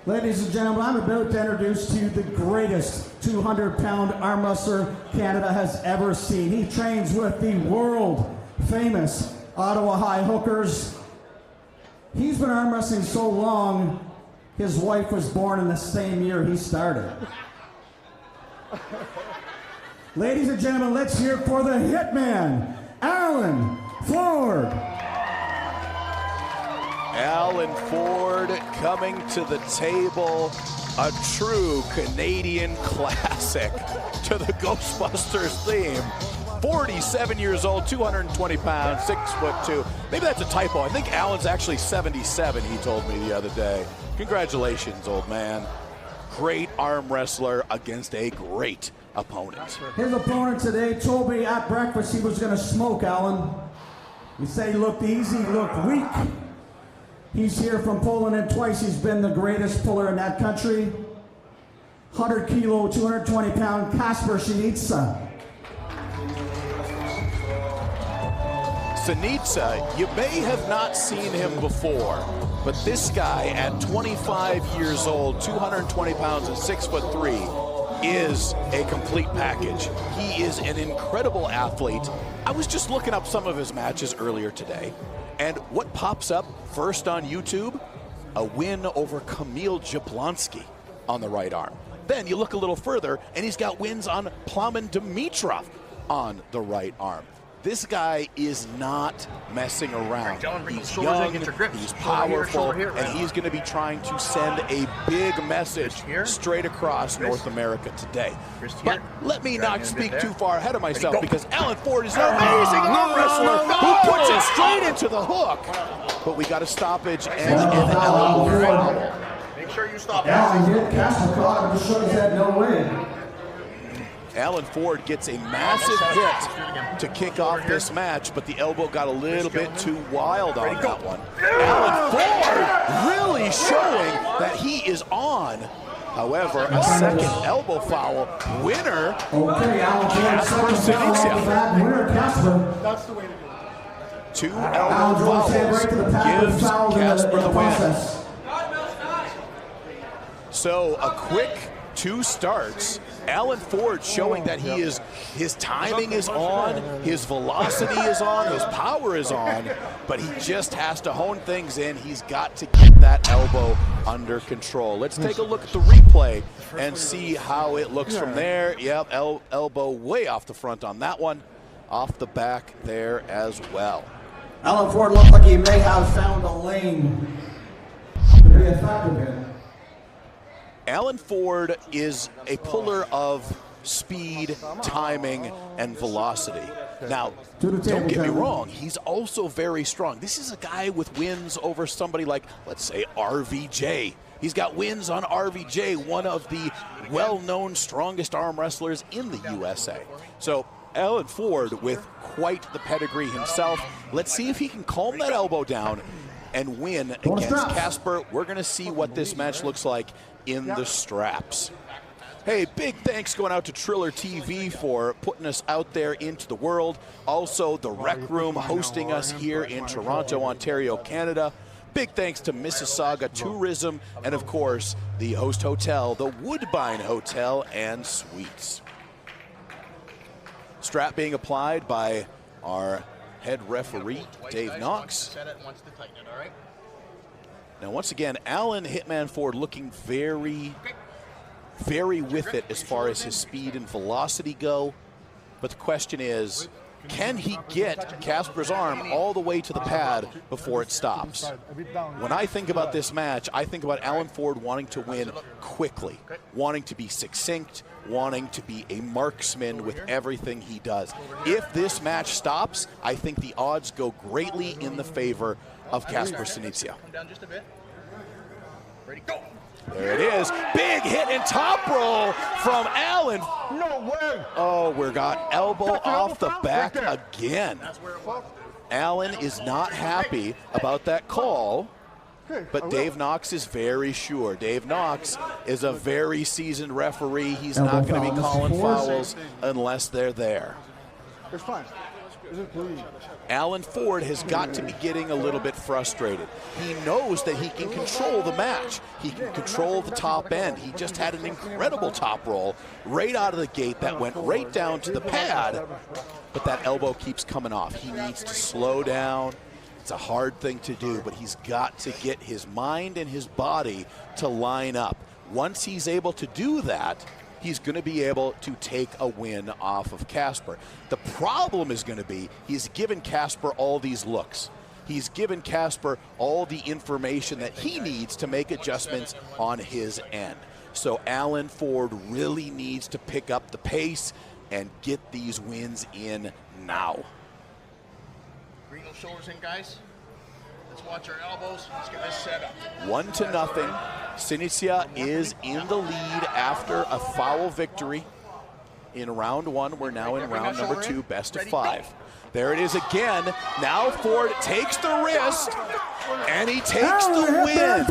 Ladies and gentlemen, I'm about to introduce to you the greatest 200-pound arm wrestler Canada has ever seen. He trains with the world-famous Ottawa High Hookers. He's been arm wrestling so long, his wife was born in the same year he started. Ladies and gentlemen, let's hear it for the Hitman, Alan Ford. Alan Ford coming to the table, a true Canadian classic to the Ghostbusters theme. 47 years old, 220 pounds, 6'2". Maybe that's a typo. I think Alan's actually 77, he told me the other day. Congratulations, old man. Great arm wrestler against a great opponent. His opponent today told me at breakfast he was going to smoke, Alan. He said he looked easy, he looked weak. He's here from Poland, and twice he's been the greatest puller in that country. 100 kilo, 220 pound Kacper Sinica. Sinica, you may have not seen him before, but this guy at 25 years old, 220 pounds and 6'3", is a complete package. He is an incredible athlete. I was just looking up some of his matches earlier today, and what pops up first on YouTube? A win over Kamil Jablonski on the right arm. Then you look a little further, and he's got wins on Plamen Dimitrov on the right arm. This guy is not messing around. He's young, he's powerful, and he's going to be trying to send a big message straight across North America today. But let me not speak too far ahead of myself, because Alan Ford is an amazing arm wrestler who puts it straight into the hook. But we got a stoppage and an elbow foul. Make sure you stop. Alan hit Kacper caught him, just shook his head, no way. Alan Ford gets a massive hit to kick off this match, but the elbow got a little bit too wild on that one. Alan Ford really showing that he is on. However, a second elbow foul. Winner, Okay, Alan Ford, second foul off the bat. Winner, Kacper. That's the way to do it. Two elbow fouls gives Kacper the win. So a quick two starts. Alan Ford showing that his timing is on, his velocity is on, his power is on, but he just has to hone things in. He's got to get that elbow under control. Let's take a look at the replay and see how it looks from there. Yep, elbow way off the front on that one, off the back there as well. Alan Ford looked like he may have found a lane to be effective in. Alan Ford is a puller of speed, timing, and velocity. Now, don't get me wrong, he's also very strong. This is a guy with wins over somebody like, let's say, RVJ. He's got wins on RVJ, one of the well-known strongest arm wrestlers in the USA. So Alan Ford with quite the pedigree himself. Let's see if he can calm that elbow down and win against Kacper. We're going to see what this match looks like in the straps. Hey, big thanks going out to Triller TV for putting us out there into the world. Also, the Rec Room hosting us here in Toronto, Ontario, Canada. Big thanks to Mississauga Tourism, and of course, the host hotel, the Woodbine Hotel and Suites. Strap being applied by our head referee, Dave Knox. Now, once again, Alan Hitman Ford looking very, very with it as far as his speed and velocity go. But the question is, can he get Kacper's arm all the way to the pad before it stops? When I think about this match, I think about Alan Ford wanting to win quickly, wanting to be succinct, wanting to be a marksman with everything he does. If this match stops, I think the odds go greatly in the favor of Kacper Sinica. Come down just a bit. Ready, go. There it is. Big hit and top roll from Alan. No way. Oh, we got elbow off the back again. Alan is not happy about that call, but Dave Knox is very sure. Dave Knox is a very seasoned referee. He's not going to be calling fouls unless they're there. It's fine. Alan Ford has got to be getting a little bit frustrated. He knows that he can control the match. He can control the top end. He just had an incredible top roll right out of the gate that went right down to the pad, but that elbow keeps coming off. He needs to slow down. It's a hard thing to do, but he's got to get his mind and his body to line up. Once he's able to do that, he's going to be able to take a win off of Kacper. The problem is going to be he's given Kacper all these looks. He's given Kacper all the information that he needs to make adjustments on his end. So Alan Ford really needs to pick up the pace and get these wins in now. Bring those shoulders in, guys. Let's watch our elbows. Let's get this set up. 1-0. Sinica is in the lead after a foul victory in round one. We're now in round number 2, best of 5. There it is again. Now Ford takes the wrist, and he takes the win.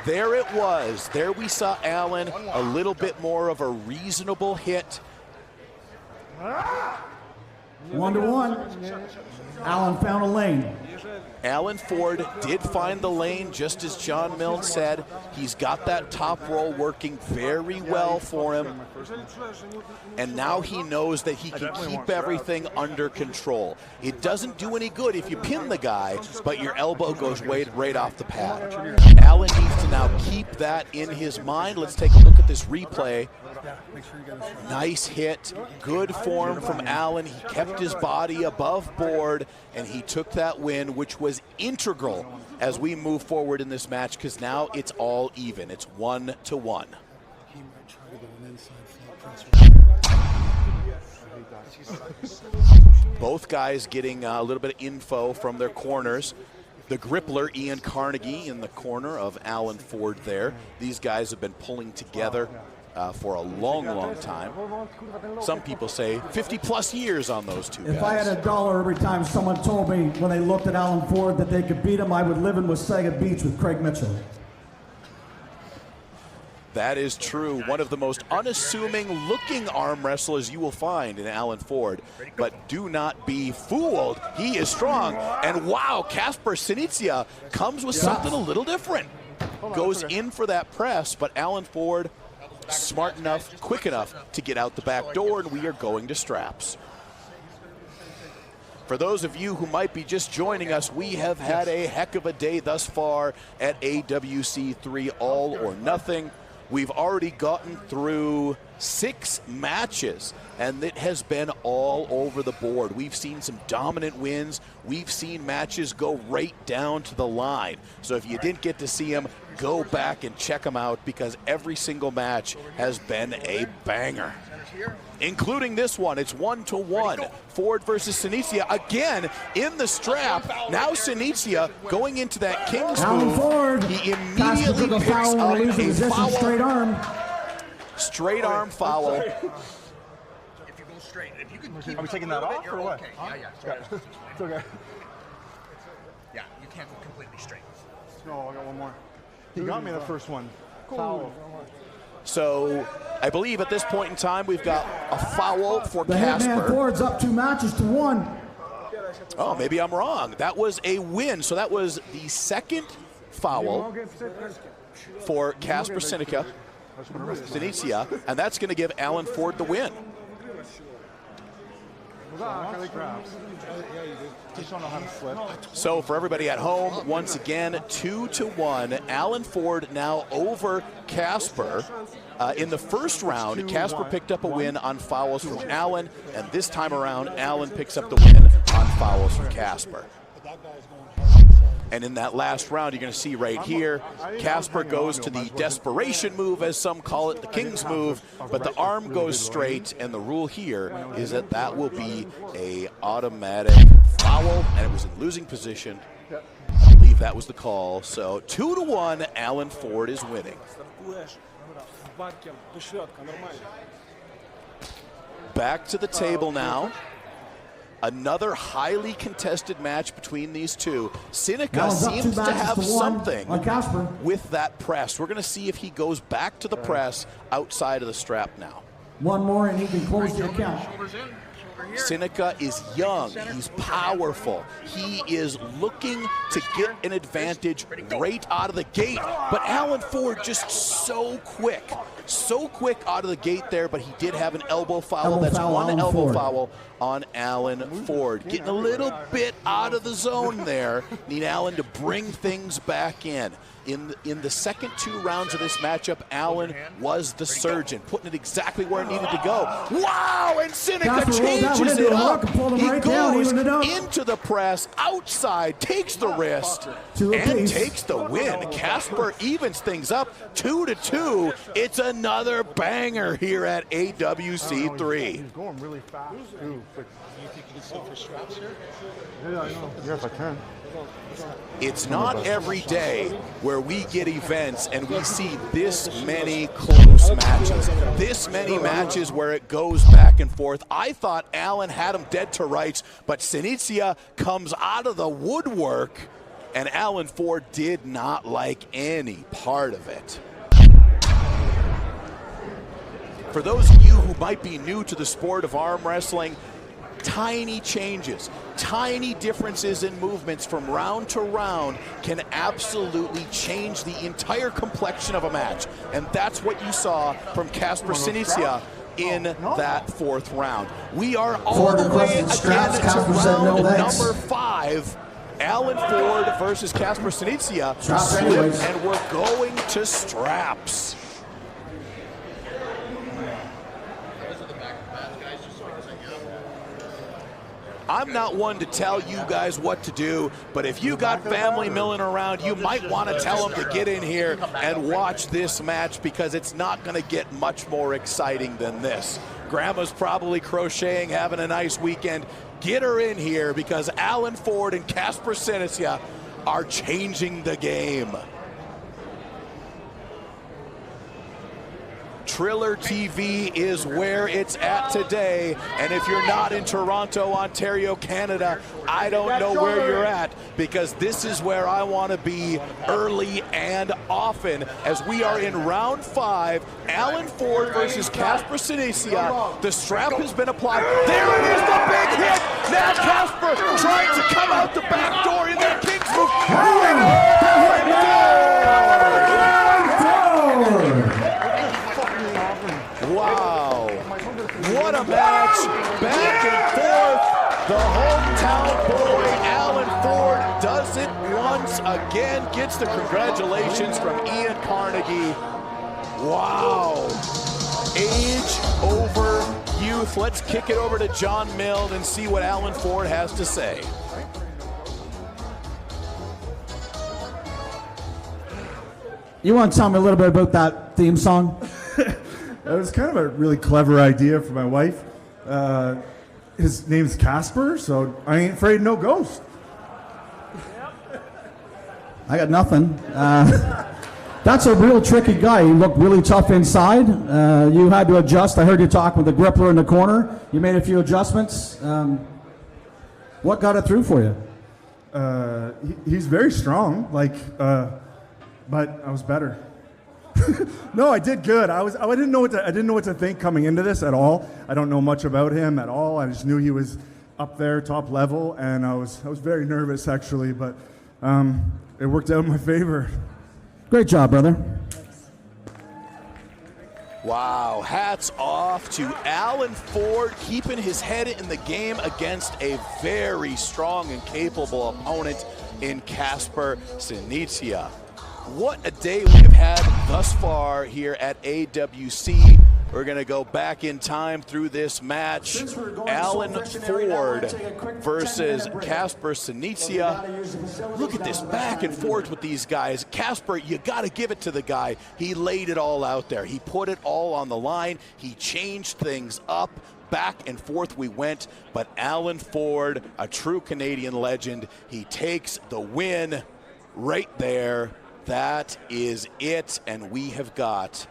There it was. There we saw Alan, a little bit more of a reasonable hit. 1-1. Alan found a lane. Alan Ford did find the lane, just as John Milne said. He's got that top roll working very well for him. And now he knows that he can keep everything under control. It doesn't do any good if you pin the guy, but your elbow goes right off the pad. Alan needs to now keep that in his mind. Let's take a look at this replay. Nice hit, good form from Alan. He kept his body above board, and he took that win, which was integral as we move forward in this match, because now it's all even. It's 1-1. Both guys getting a little bit of info from their corners. The grippler, Ian Carnegie, in the corner of Alan Ford there. These guys have been pulling together for a long, long time. Some people say 50-plus years on those two guys. If I had $1 every time someone told me when they looked at Alan Ford that they could beat him, I would live in Wasaga Beach with Craig Mitchell. That is true. One of the most unassuming looking arm wrestlers you will find in Alan Ford. But do not be fooled. He is strong. And wow, Kacper Sinica comes with something a little different. Goes in for that press, but Alan Ford smart enough, quick enough to get out the back door, and we are going to straps. For those of you who might be just joining us, we have had a heck of a day thus far at AWC3 All or Nothing. We've already gotten through 6 matches, and it has been all over the board. We've seen some dominant wins. We've seen matches go right down to the line. So if you didn't get to see them, go back and check them out, because every single match has been a banger, including this one. It's 1-1. Ford versus Sinica again in the strap. Now Sinica going into that King's move. Ford. He immediately picks up a foul. Straight arm foul. If you go straight, if you can keep. Are we taking that off or what? Okay. Yeah. It's okay. Yeah, you can't go completely straight. No, I got one more. He got me the first one. Cool. So I believe at this point in time we've got a foul for The Hitman Kacper. Ford's up 2 matches to 1. Oh, maybe I'm wrong. That was a win. So that was the second foul for Kacper Sinica, and that's going to give Alan Ford the win. So for everybody at home, once again, 2-1. Alan Ford now over Kacper. In the first round, Kacper picked up a win on fouls from Alan, and this time around, Alan picks up the win on fouls from Kacper. And in that last round, you're going to see right here, Kacper goes to the desperation move, as some call it, the King's move, but the arm goes straight, and the rule here is that that will be a automatic foul, and it was in losing position. I believe that was the call. So 2-1, Alan Ford is winning. Back to the table now. Another highly contested match between these two. Sinica seems to have something with that press. We're going to see if he goes back to the press outside of the strap now. One more and he can close the account. Shoulders in, Sinica is young, he's powerful, he is looking to get an advantage right out of the gate, but Alan Ford just so quick out of the gate there, but he did have an elbow foul. That's one elbow foul on Alan Ford. Getting a little bit out of the zone there. Need Alan to bring things back in. In the second 2 rounds of this matchup, Alan was the surgeon, putting it exactly where it needed to go. Wow, and Sinica changes it up. He goes into the press, outside, takes the wrist, and takes the win. Kacper evens things up 2-2. It's another banger here at AWC3. He's going really fast, too. You think you can still fish straps here? Yeah, I know. Yeah, if I can. It's not every day where we get events and we see this many close matches. This many matches where it goes back and forth. I thought Alan had him dead to rights, but Sinica comes out of the woodwork, and Alan Ford did not like any part of it. For those of you who might be new to the sport of arm wrestling, tiny changes, tiny differences in movements from round to round can absolutely change the entire complexion of a match. And that's what you saw from Kacper Sinica in that 4th round. We are all the way again to round number 5. Alan Ford versus Kacper Sinica, and we're going to straps. I'm not one to tell you guys what to do, but if you got family milling around, you might want to tell them to get in here and watch this match, because it's not going to get much more exciting than this. Grandma's probably crocheting, having a nice weekend. Get her in here, because Alan Ford and Kacper Sinica are changing the game. Triller TV is where it's at today, and if you're not in Toronto, Ontario, Canada, I don't know where you're at, because this is where I want to be early and often, as we are in round 5, Alan Ford versus Kacper Sinica. The strap has been applied. There it is, the big hit. Now Kacper trying to come out the back door in their King's move. Wow, what a match, back and forth. The hometown boy, Alan Ford, does it once again, gets the congratulations from Ian Carnegie. Wow, age over youth. Let's kick it over to John Milne and see what Alan Ford has to say. You want to tell me a little bit about that theme song? It was kind of a really clever idea for my wife. His name's Kacper, so I ain't afraid no ghost. I got nothing. That's a real tricky guy. He looked really tough inside. You had to adjust. I heard you talk with the grippler in the corner. You made a few adjustments. What got it through for you? He's very strong, but I was better. No, I did good. I didn't know what to think coming into this at all. I don't know much about him at all. I just knew he was up there, top level, and I was very nervous actually, but it worked out in my favor. Great job, brother. Wow, hats off to Alan Ford, keeping his head in the game against a very strong and capable opponent in Kacper Sinica. What a day we have had thus far here at AWC. We're going to go back in time through this match. Alan Ford versus Kacper Sinica. Look at this back and forth with these guys. Kacper, you got to give it to the guy. He laid it all out there. He put it all on the line. He changed things up. Back and forth we went, but Alan Ford, a true Canadian legend, he takes the win right there. That is it, and we have got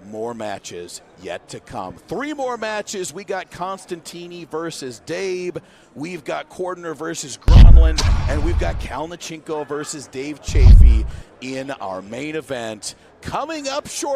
more matches yet to come. 3 more matches. We got Constantini versus Dave. We've got Cordner versus Gronlund, and we've got Kalnichenko versus Dave Chafee in our main event. Coming up short.